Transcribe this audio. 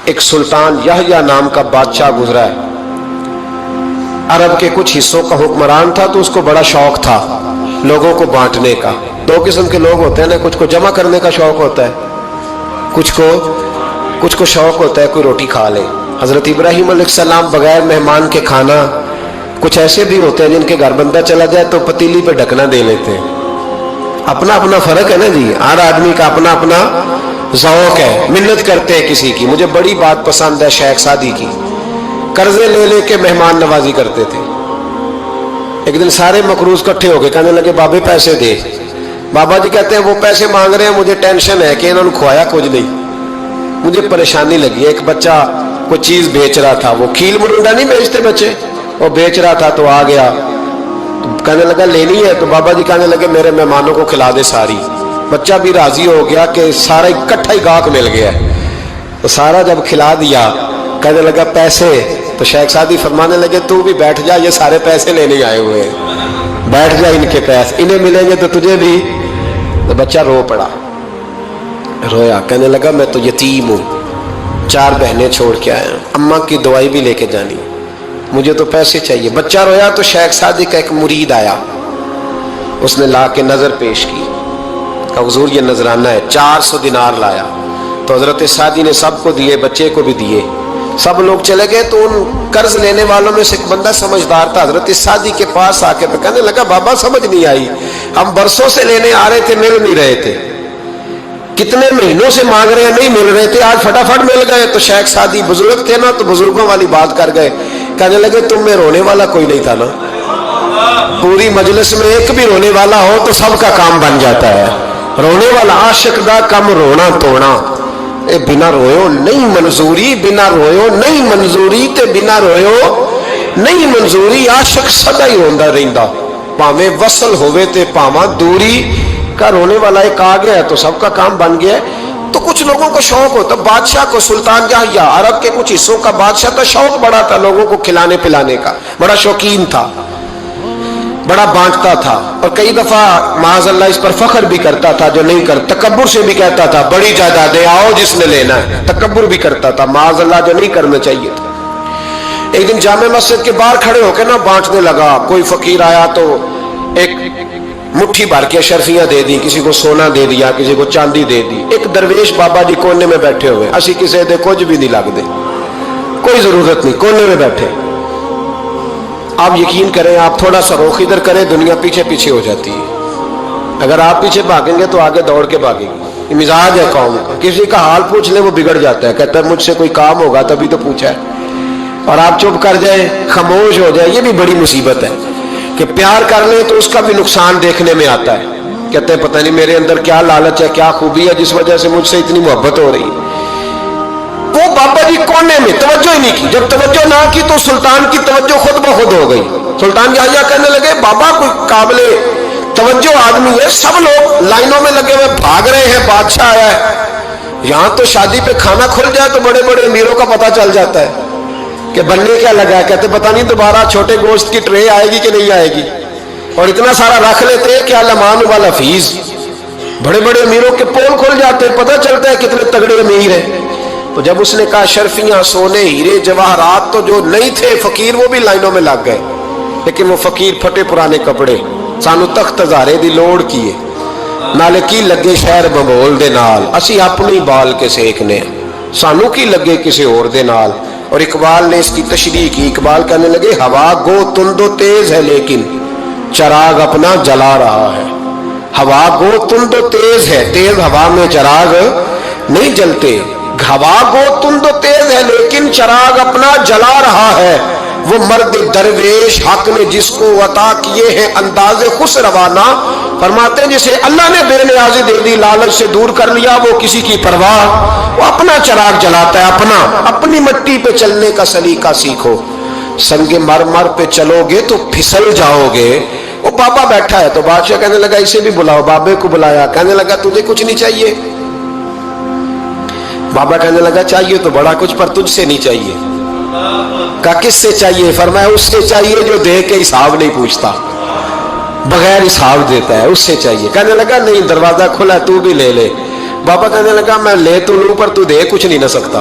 ایک سلطان یحییٰ نام کا بادشاہ گزرا ہے، عرب کے کچھ حصوں کا حکمران تھا، تو اس کو بڑا شوق تھا لوگوں کو بانٹنے کا۔ دو قسم کے لوگ ہوتے ہیں نا، کچھ کو جمع کرنے کا شوق ہوتا ہے، کچھ کو شوق ہوتا ہے کوئی روٹی کھا لے۔ حضرت ابراہیم علیہ السلام بغیر مہمان کے کھانا، کچھ ایسے بھی ہوتے ہیں جن کے گھر بندہ چلا جائے تو پتیلی پہ ڈھکنا دے لیتے ہیں۔ اپنا اپنا فرق ہے نا جی، ہر آدمی کا اپنا اپنا ذوق ہے، منت کرتے ہیں کسی کی۔ مجھے بڑی بات پسند ہے شیخ سعدی کی، قرضے لے لے کے مہمان نوازی کرتے تھے۔ ایک دن سارے مقروض کٹھے ہو گئے، کہنے لگے بابے پیسے دے۔ بابا جی کہتے ہیں وہ پیسے مانگ رہے ہیں، مجھے ٹینشن ہے کہ انہوں نے کھوایا کچھ نہیں، مجھے پریشانی لگی۔ ایک بچہ کوئی چیز بیچ رہا تھا، وہ کھیل مرونڈا نہیں بیچتے بچے، وہ بیچ رہا تھا تو آ گیا، کہنے لگا لینی ہے؟ تو بابا جی کہنے لگے میرے مہمانوں کو کھلا دے ساری۔ بچہ بھی راضی ہو گیا کہ سارا اکٹھا ہی گاہک مل گیا، تو سارا جب کھلا دیا کہنے لگا پیسے؟ تو شیخ سعدی فرمانے لگے تو بھی بیٹھ جا، یہ سارے پیسے لینے آئے ہوئے ہیں، بیٹھ جا، ان کے پیسے انہیں ملیں گے تو تجھے بھی۔ تو بچہ رو پڑا، رویا، کہنے لگا میں تو یتیم ہوں، 4 بہنیں چھوڑ کے آیا ہوں، اماں کی دوائی بھی لے کے جانی، مجھے تو پیسے چاہیے۔ بچہ رویا تو شیخ سعدی کا ایک مرید آیا، اس نے لا کے نظر پیش کی، کہ حضور یہ نذرانہ ہے، 400 دینار لایا۔ تو حضرت سعدی نے سب کو دیے، بچے کو بھی دیے، سب لوگ چلے گئے۔ تو ان قرض لینے والوں میں سے ایک بندہ سمجھدار تھا، حضرت سعدی کے پاس آ کے کہنے لگا بابا سمجھ نہیں آئی، ہم برسوں سے لینے آ رہے تھے، مل نہیں رہے تھے، کتنے مہینوں سے مانگ رہے ہیں نہیں مل رہے تھے، آج فٹافٹ مل گئے۔ تو شیخ سعدی بزرگ تھے نا، تو بزرگوں والی بات کر گئے، کہنے لگے تم میں رونے والا کوئی نہیں تھا نا، پوری مجلس میں ایک بھی رونے والا ہو تو سب کا کام بن جاتا ہے۔ رونے والا عاشق دا کم رونا توڑنا، اے بنا رویو نہیں منظوری، بنا رویو نہیں منظوری، تے بنا رویو نہیں منظوری، عاشق سدا ہی روندا رہندا، پاویں وصل ہوئے تے پاواں دوری کا۔ رونے والا ایک آ گیا ہے تو سب کا کام بن گیا ہے۔ تو کچھ لوگوں کو شوق ہوتا، بادشاہ کو، سلطان یحییٰ عرب کے کچھ حصوں کا بادشاہ تھا، شوق بڑا تھا لوگوں کو کھلانے پلانے کا، بڑا شوقین تھا، بڑا بانٹتا تھا، اور کئی دفعہ معاذ اللہ اس پر فخر بھی کرتا تھا جو نہیں کرتا، تکبر سے بھی کہتا تھا بڑی جائیدادیں آؤ جس نے لینا ہے، تکبر بھی کرتا تھا معاذ اللہ جو نہیں کرنا چاہیے تھا۔ ایک دن جامع مسجد کے باہر کھڑے ہو کے نا بانٹنے لگا، کوئی فقیر آیا تو ایک مٹھی بھر کے شرفیاں دے دی، کسی کو سونا دے دیا، کسی کو چاندی دے دی۔ ایک درویش بابا جی کونے میں بیٹھے ہوئے، اسی کسی دے کچھ بھی نہیں لگ دے، کوئی ضرورت نہیں، کونے میں بیٹھے۔ آپ یقین کریں، آپ تھوڑا سا رخ ادھر کریں، دنیا پیچھے پیچھے ہو جاتی ہے، اگر آپ پیچھے بھاگیں گے تو آگے دوڑ کے بھاگیں گے۔ یہ مزاج ہے قوم کا، کسی کا حال پوچھ لے وہ بگڑ جاتا ہے، کہتا ہے مجھ سے کوئی کام ہوگا تبھی تو پوچھا ہے، اور آپ چپ کر جائیں، خاموش ہو جائیں، یہ بھی بڑی مصیبت ہے کہ پیار کر لیں تو اس کا بھی نقصان دیکھنے میں آتا ہے، کہتے ہیں پتہ نہیں میرے اندر کیا لالچ ہے، کیا خوبی ہے جس وجہ سے مجھ سے اتنی محبت ہو رہی ہے۔ وہ بابا جی کونے میں توجہ ہی نہیں کی، جب توجہ نہ کی تو سلطان کی توجہ خود بخود ہو گئی۔ سلطان یحییٰ کہنے لگے بابا کوئی قابل توجہ آدمی ہے، سب لوگ لائنوں میں لگے ہوئے بھاگ رہے ہیں، بادشاہ آیا ہے، یہاں تو شادی پہ کھانا کھل جائے تو بڑے بڑے امیروں کا پتہ چل جاتا ہے کہ بننے کیا لگا ہے، کہتے پتہ نہیں دوبارہ چھوٹے گوشت کی ٹرے آئے گی کہ نہیں آئے گی، اور اتنا سارا رکھ لیتے ہیں کہ علمان والا فیس، بڑے بڑے امیروں کے پول کھل جاتے ہیں، پتہ چلتا ہے کتنے تگڑے امیر ہیں۔ تو جب اس نے کہا شرفیاں، سونے، ہیرے، جواہرات، تو جو نہیں تھے فقیر وہ بھی لائنوں میں لگ گئے، لیکن وہ فقیر پھٹے پرانے کپڑے، سانو تخت ہزارے دی لوڑ کیے، نالے کی لگے شہر ببول دے نال، اسی اپنی بال کے سیکنے، سانو کی لگے کسی اور دے نال۔ اور اقبال نے اس کی تشریح کی، اقبال کہنے لگے ہوا گو تند و تیز ہے لیکن چراغ اپنا جلا رہا ہے، ہوا گو تند و تیز ہے، تیز ہوا میں چراغ نہیں جلتے، ہوا گو تند و تیز ہے لیکن چراغ اپنا جلا رہا ہے، وہ مرد درویش حق نے جس کو عطا کیے ہیں انداز خسروانہ، فرماتے ہیں جسے اللہ نے بے نیازی دے دی، لالچ سے دور کر لیا، وہ کسی کی پرواہ، وہ اپنا چراغ جلاتا ہے، اپنی مٹی پہ چلنے کا سلیقہ سیکھو، سنگ مرمر پہ چلو گے تو پھسل جاؤ گے۔ وہ بابا بیٹھا ہے تو بادشاہ کہنے لگا اسے بھی بلاؤ، بابے کو بلایا، کہنے لگا تجھے کچھ نہیں چاہیے؟ بابا کہنے لگا چاہیے تو بڑا کچھ، پر تجھ سے نہیں چاہیے۔ کہا کس سے چاہیے؟ فرمایا اس سے چاہیے جو دے کے حساب نہیں پوچھتا، بغیر حساب دیتا ہے، اس سے چاہیے۔ کہنے لگا نہیں دروازہ کھلا ہے تو بھی لے لے۔ بابا کہنے لگا میں لے تو لوں پر تو دے کچھ نہیں نہ سکتا،